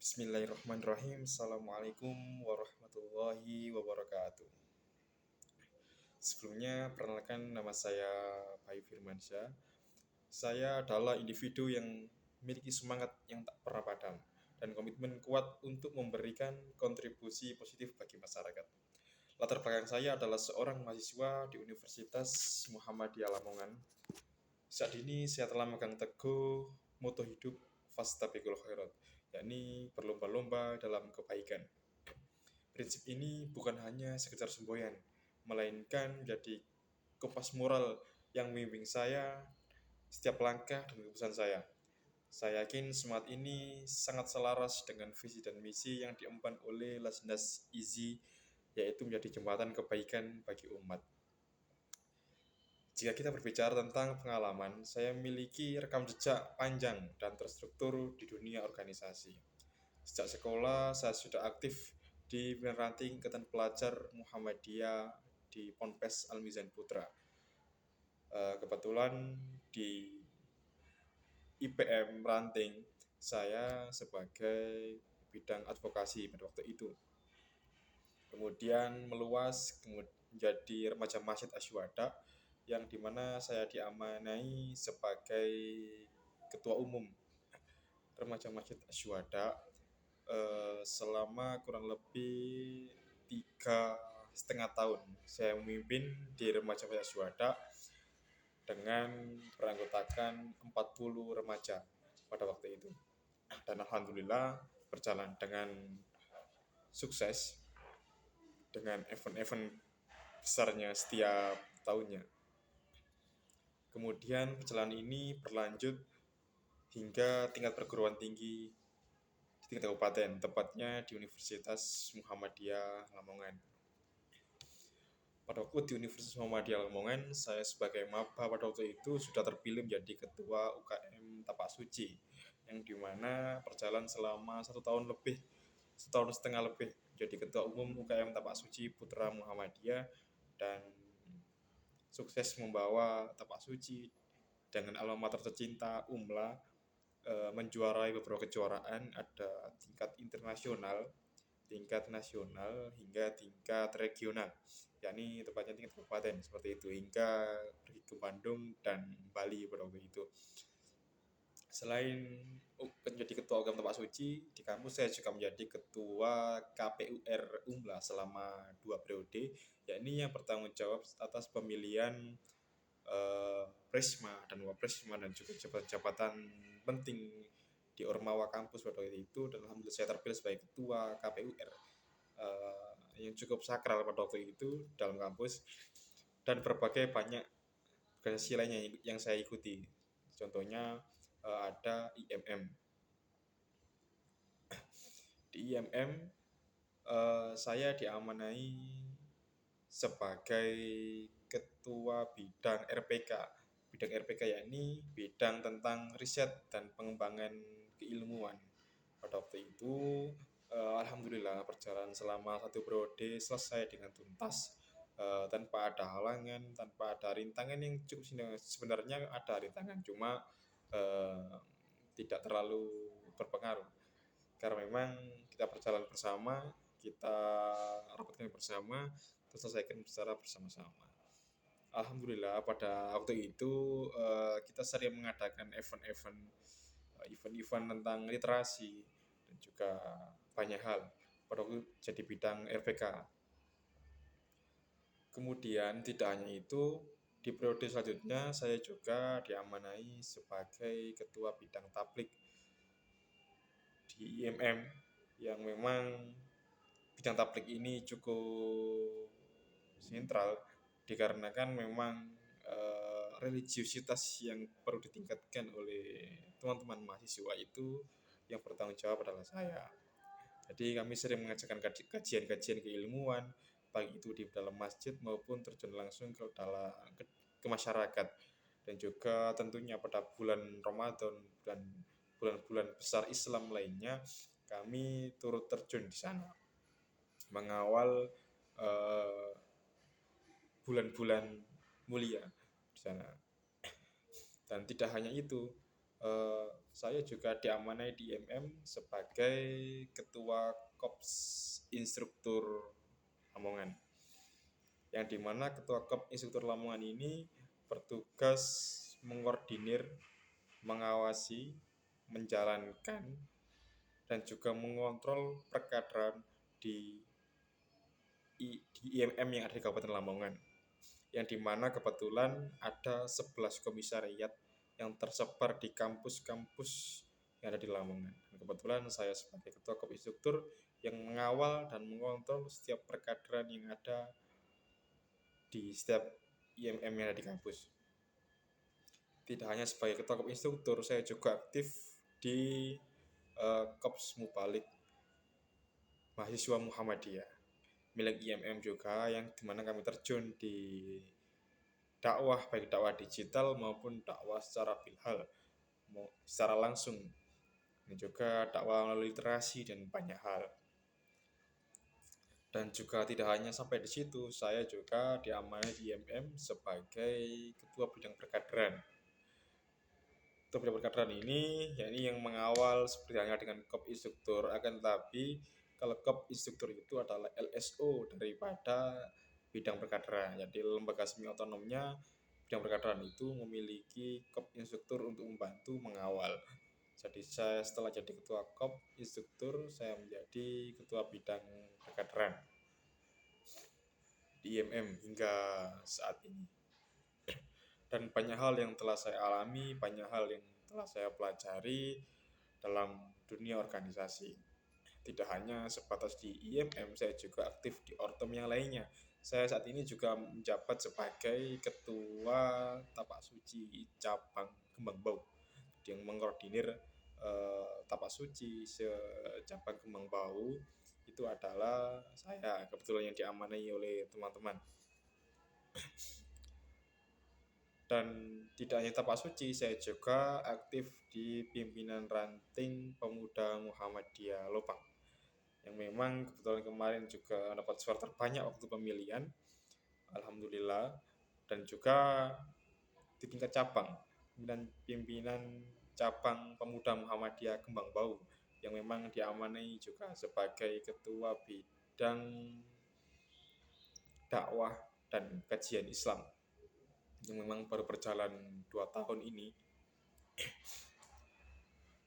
Bismillahirrahmanirrahim. Assalamualaikum warahmatullahi wabarakatuh. Sebelumnya, perkenalkan nama saya Bayu Firmansyah. Saya adalah individu yang memiliki semangat yang tak pernah padam dan komitmen kuat untuk memberikan kontribusi positif bagi masyarakat. Latar belakang saya adalah seorang mahasiswa di Universitas Muhammadiyah Lamongan. Saat ini saya telah memegang teguh moto hidup Fastabiqul Khairat, yakni berlomba-lomba dalam kebaikan. Prinsip ini bukan hanya sekedar semboyan, melainkan menjadi kompas moral yang membimbing saya setiap langkah dan keputusan saya. Saya yakin semangat ini sangat selaras dengan visi dan misi yang diemban oleh Lasnas Izi, yaitu menjadi jembatan kebaikan bagi umat. Jika kita berbicara tentang pengalaman, saya memiliki rekam jejak panjang dan terstruktur di dunia organisasi. Sejak sekolah, saya sudah aktif di ranting Ikatan Pelajar Muhammadiyah di Ponpes Al-Mizan Putra. Kebetulan di IPM Ranting, saya sebagai bidang advokasi pada waktu itu. Kemudian meluas menjadi remaja Masjid Asyuhada, yang dimana saya diamanai sebagai ketua umum remaja Masjid Asyuhada selama kurang lebih 3,5 tahun. Saya memimpin di remaja Masjid Asyuhada dengan beranggotakan 40 remaja pada waktu itu. Dan alhamdulillah berjalan dengan sukses dengan event-event besarnya setiap tahunnya. Kemudian perjalanan ini berlanjut hingga tingkat perguruan tinggi di tingkat kabupaten, tepatnya di Universitas Muhammadiyah Lamongan. Pada waktu di Universitas Muhammadiyah Lamongan, saya sebagai maba pada waktu itu sudah terpilih menjadi ketua UKM Tapak Suci, yang dimana berjalan selama 1 tahun lebih, 1,5 tahun lebih, jadi ketua umum UKM Tapak Suci Putra Muhammadiyah, dan sukses membawa Tapak Suci dengan alma mater tercinta UMLA menjuarai beberapa kejuaraan, ada tingkat internasional, tingkat nasional, hingga tingkat regional, yakni tepatnya tingkat kabupaten seperti itu, hingga pergi ke Bandung dan Bali pada waktu itu. Selain menjadi ketua UKM Tapak Suci, di kampus saya juga menjadi ketua KPUR UMLA selama 2 periode, yakni yang bertanggung jawab atas pemilihan Presma dan Wapresma dan juga jabatan penting di Ormawa kampus pada waktu itu. Dan alhamdulillah saya terpilih sebagai ketua KPUR yang cukup sakral pada waktu itu dalam kampus, dan berbagai banyak organisasi lainnya yang saya ikuti. Contohnya ada IMM. Di IMM saya diamanai sebagai ketua bidang RPK. Bidang RPK yakni bidang tentang riset dan pengembangan keilmuan. Pada waktu itu alhamdulillah berjalan selama 1 periode selesai dengan tuntas, tanpa ada halangan, tanpa ada rintangan yang cukup. Sebenarnya ada rintangan, cuma tidak terlalu berpengaruh karena memang kita berjalan bersama, kita rapatkan bersama, terus selesaikan secara bersama-sama. Alhamdulillah pada waktu itu kita sering mengadakan event-event tentang literasi dan juga banyak hal pada waktu jadi bidang RPK. Kemudian tidak hanya itu, di periode selanjutnya saya juga diamanai sebagai ketua bidang tablik di IMM, yang memang bidang tablik ini cukup sentral dikarenakan memang religiusitas yang perlu ditingkatkan oleh teman-teman mahasiswa itu yang bertanggung jawab adalah saya. Jadi kami sering mengajarkan kajian-kajian keilmuan, baik itu di dalam masjid maupun terjun langsung ke masyarakat, dan juga tentunya pada bulan Ramadan dan bulan-bulan besar Islam lainnya kami turut terjun di sana mengawal bulan-bulan mulia di sana. Dan tidak hanya itu, Saya juga diamanai di IMM sebagai Ketua Kops Instruktur Lamongan, yang dimana Ketua Kops Instruktur Lamongan ini bertugas mengkoordinir, mengawasi, menjalankan, dan juga mengontrol perkaderan di IMM yang ada di Kabupaten Lamongan, yang dimana kebetulan ada 11 komisariat yang tersebar di kampus-kampus yang ada di Lamongan. Dan kebetulan saya sebagai ketua instruktur yang mengawal dan mengontrol setiap perkaderan yang ada di setiap IMM yang ada di kampus. Tidak hanya sebagai ketua instruktur, saya juga aktif di Kops Mubalik mahasiswa Muhammadiyah milik IMM juga, yang dimana kami terjun di dakwah, baik dakwah digital maupun dakwah secara bilhal, secara langsung, dan juga dakwah melalui literasi dan banyak hal. Dan juga tidak hanya sampai di situ, saya juga diamanai di IMM sebagai ketua bidang perkaderan. Ketua bidang perkaderan ini yakni yang mengawal seperti halnya dengan kop instruktur, akan tetapi kalau kop instruktur itu adalah LSO daripada bidang perkaderan. Jadi lembaga semi otonomnya bidang perkaderan itu memiliki kop instruktur untuk membantu mengawal. Jadi saya setelah jadi ketua kop instruktur, saya menjadi ketua bidang perkaderan di IMM hingga saat ini. Dan banyak hal yang telah saya alami, banyak hal yang telah saya pelajari dalam dunia organisasi. Tidak hanya sebatas di IMM, saya juga aktif di ortom yang lainnya. Saya saat ini juga menjabat sebagai ketua Tapak Suci cabang Kembang Bau, yang mengkoordinir Tapak Suci cabang Kembang Bau. Itu adalah saya, kebetulan yang diamanai oleh teman-teman. Dan tidak hanya Tapak Suci, saya juga aktif di pimpinan ranting pemuda Muhammadiyah Lopang, yang memang kebetulan kemarin juga dapat suara terbanyak waktu pemilihan, alhamdulillah. Dan juga di tingkat cabang, pimpinan cabang pemuda Muhammadiyah Kembang Bau, yang memang diamanai juga sebagai ketua bidang dakwah dan kajian Islam, yang memang baru berjalan 2 tahun ini.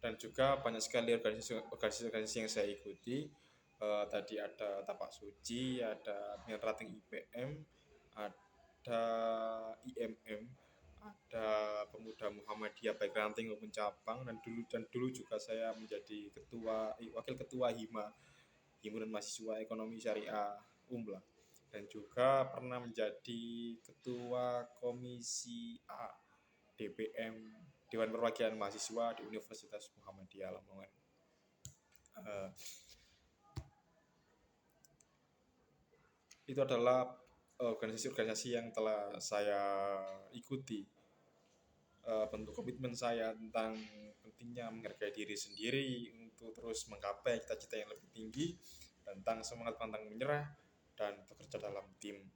Dan juga banyak sekali organisasi yang saya ikuti. Tadi ada Tapak Suci, ada Rating IPM, ada IMM, ada Pemuda Muhammadiyah baik ranting maupun cabang, dan dulu juga saya menjadi wakil ketua Himpunan Mahasiswa Ekonomi Syariah Umla, dan juga pernah menjadi ketua Komisi A DPM Dewan Perwakilan Mahasiswa di Universitas Muhammadiyah Lamongan. Itu adalah organisasi-organisasi yang telah saya ikuti. Bentuk komitmen saya tentang pentingnya menghargai diri sendiri untuk terus menggapai cita-cita yang lebih tinggi, tentang semangat pantang menyerah dan bekerja dalam tim.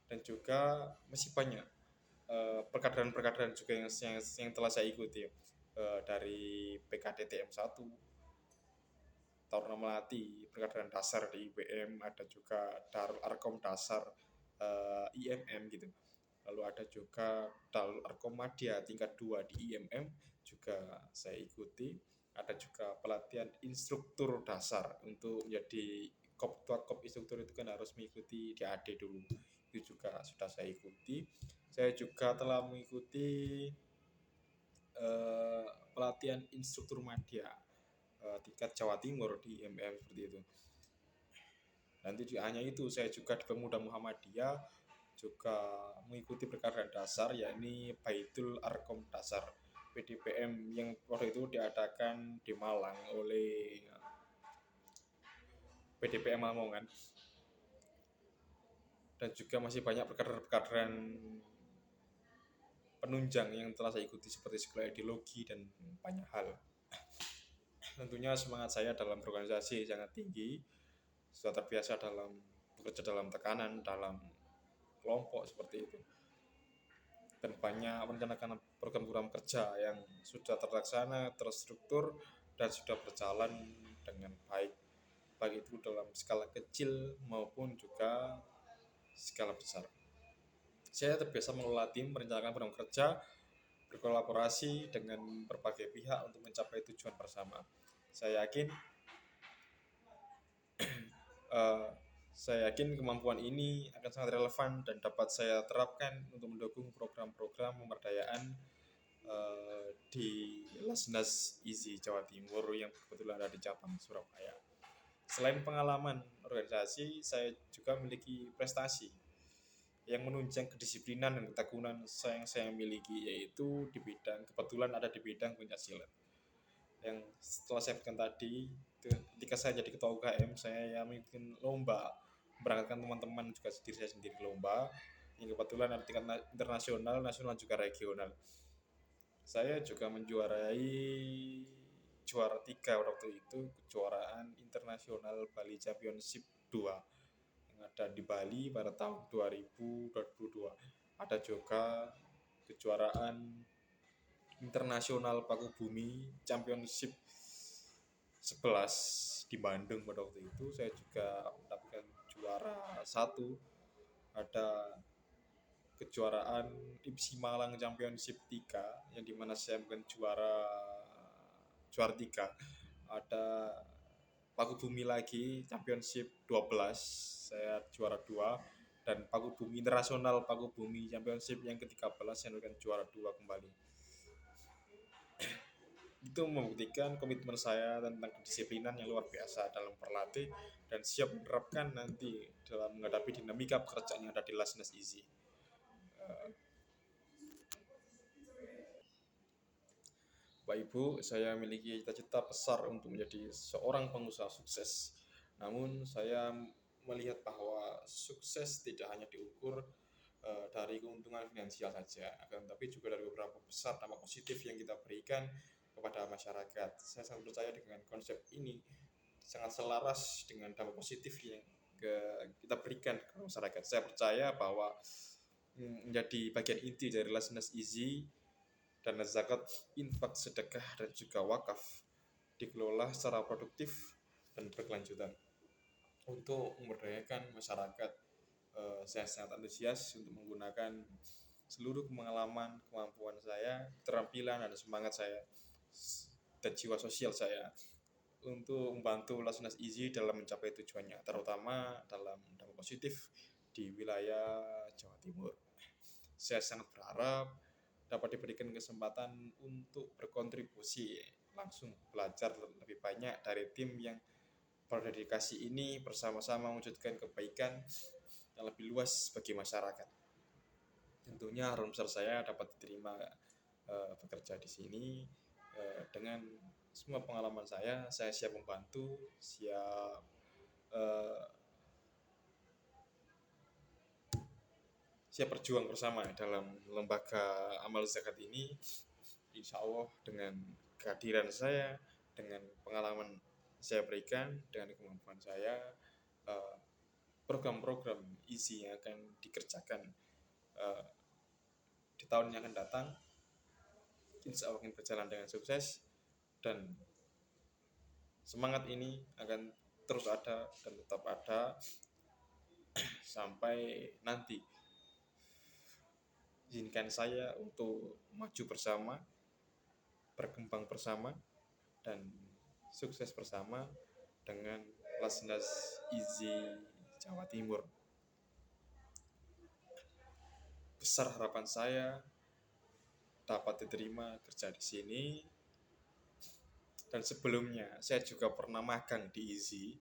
Dan juga masih banyak perkaderan-perkaderan juga yang telah saya ikuti, dari PKDTM 1, Taruna Melati, perkaderan dasar di IPM, ada juga Darul Arkom dasar IMM gitu. Lalu ada juga Darul Arkom Madya tingkat 2 di IMM juga saya ikuti. Ada juga pelatihan instruktur dasar, untuk menjadi ketua kop instruktur itu kan harus mengikuti DAD dulu. Itu juga sudah saya ikuti. Saya juga telah mengikuti pelatihan instruktur madya tingkat Jawa Timur di IMM seperti itu. Dan tidak hanya itu, saya juga di Pemuda Muhammadiyah juga mengikuti perkaderan dasar, yakni Baitul Arkom Dasar PDPM, yang waktu itu diadakan di Malang oleh PDPM Lamongan. Dan juga masih banyak perkaderan penunjang yang telah saya ikuti, seperti sekolah ideologi dan banyak hal. Tentunya semangat saya dalam berorganisasi sangat tinggi, sudah terbiasa dalam bekerja dalam tekanan, dalam kelompok seperti itu. dan banyak merencanakan program-program kerja yang sudah terlaksana, terstruktur, dan sudah berjalan dengan baik, baik itu dalam skala kecil maupun juga skala besar. Saya terbiasa mengelola tim, merencanakan program kerja, berkolaborasi dengan berbagai pihak untuk mencapai tujuan bersama. Saya yakin eh, saya yakin kemampuan ini akan sangat relevan dan dapat saya terapkan untuk mendukung program-program pemberdayaan di Lasnas Easy Jawa Timur yang kebetulan ada di cabang Surabaya. Selain pengalaman organisasi, saya juga memiliki prestasi yang menunjang kedisiplinan dan ketekunan yang saya miliki, yaitu di bidang kebetulan ada di bidang pencaksilat. Yang setelah saya sebutkan tadi, ketika saya jadi ketua UKM, saya yang memimpin lomba, berangkatkan teman-teman juga saya sendiri lomba yang kebetulan ada tingkat internasional, nasional juga regional. Saya juga menjuarai juara 3 waktu itu kejuaraan internasional Bali Championship 2 yang ada di Bali pada tahun 2022. Ada juga kejuaraan internasional Paku Bumi Championship 11 di Bandung pada waktu itu. Saya juga mendapatkan juara 1. Ada kejuaraan IPSI Malang Championship 3 yang dimana saya bukan juara 3. Ada Paku Bumi lagi Championship 12, saya juara 2, dan Paku Bumi Internasional Paku Bumi Championship yang ke-13 saya bukan juara 2 kembali. Itu membuktikan komitmen saya tentang kedisiplinan yang luar biasa dalam berlatih dan siap menerapkan nanti dalam menghadapi dinamika pekerjaan yang ada di Lasnas Easy. Bapak Ibu, saya memiliki cita-cita besar untuk menjadi seorang pengusaha sukses. Namun saya melihat bahwa sukses tidak hanya diukur dari keuntungan finansial saja, akan tetapi juga dari beberapa besar dampak positif yang kita berikan kepada masyarakat. Saya sangat percaya dengan konsep ini sangat selaras dengan dampak positif yang kita berikan ke masyarakat. Saya percaya bahwa menjadi bagian inti dari Lasnas Easy, dana zakat, infak, sedekah, dan juga wakaf dikelola secara produktif dan berkelanjutan untuk memberdayakan masyarakat. Saya sangat antusias untuk menggunakan seluruh pengalaman, kemampuan saya, keterampilan, dan semangat saya dan jiwa sosial saya untuk membantu Lasnas Easy dalam mencapai tujuannya, terutama dalam dampak positif di wilayah Jawa Timur. Saya sangat berharap dapat diberikan kesempatan untuk berkontribusi langsung belajar lebih banyak dari tim yang berdedikasi ini bersama-sama mewujudkan kebaikan yang lebih luas bagi masyarakat. Tentunya harapan besar saya dapat diterima bekerja di sini dengan semua pengalaman saya siap membantu, siap berjuang bersama dalam lembaga amal zakat ini. Insya Allah dengan kehadiran saya, dengan pengalaman saya berikan, dengan kemampuan saya, program-program isi yang akan dikerjakan di tahun yang akan datang insya Allah akan berjalan dengan sukses, dan semangat ini akan terus ada dan tetap ada sampai nanti. Izinkan saya untuk maju bersama, berkembang bersama, dan sukses bersama dengan Lasnas Easy Jawa Timur. Besar harapan saya dapat diterima kerja di sini. Dan sebelumnya saya juga pernah magang di Easy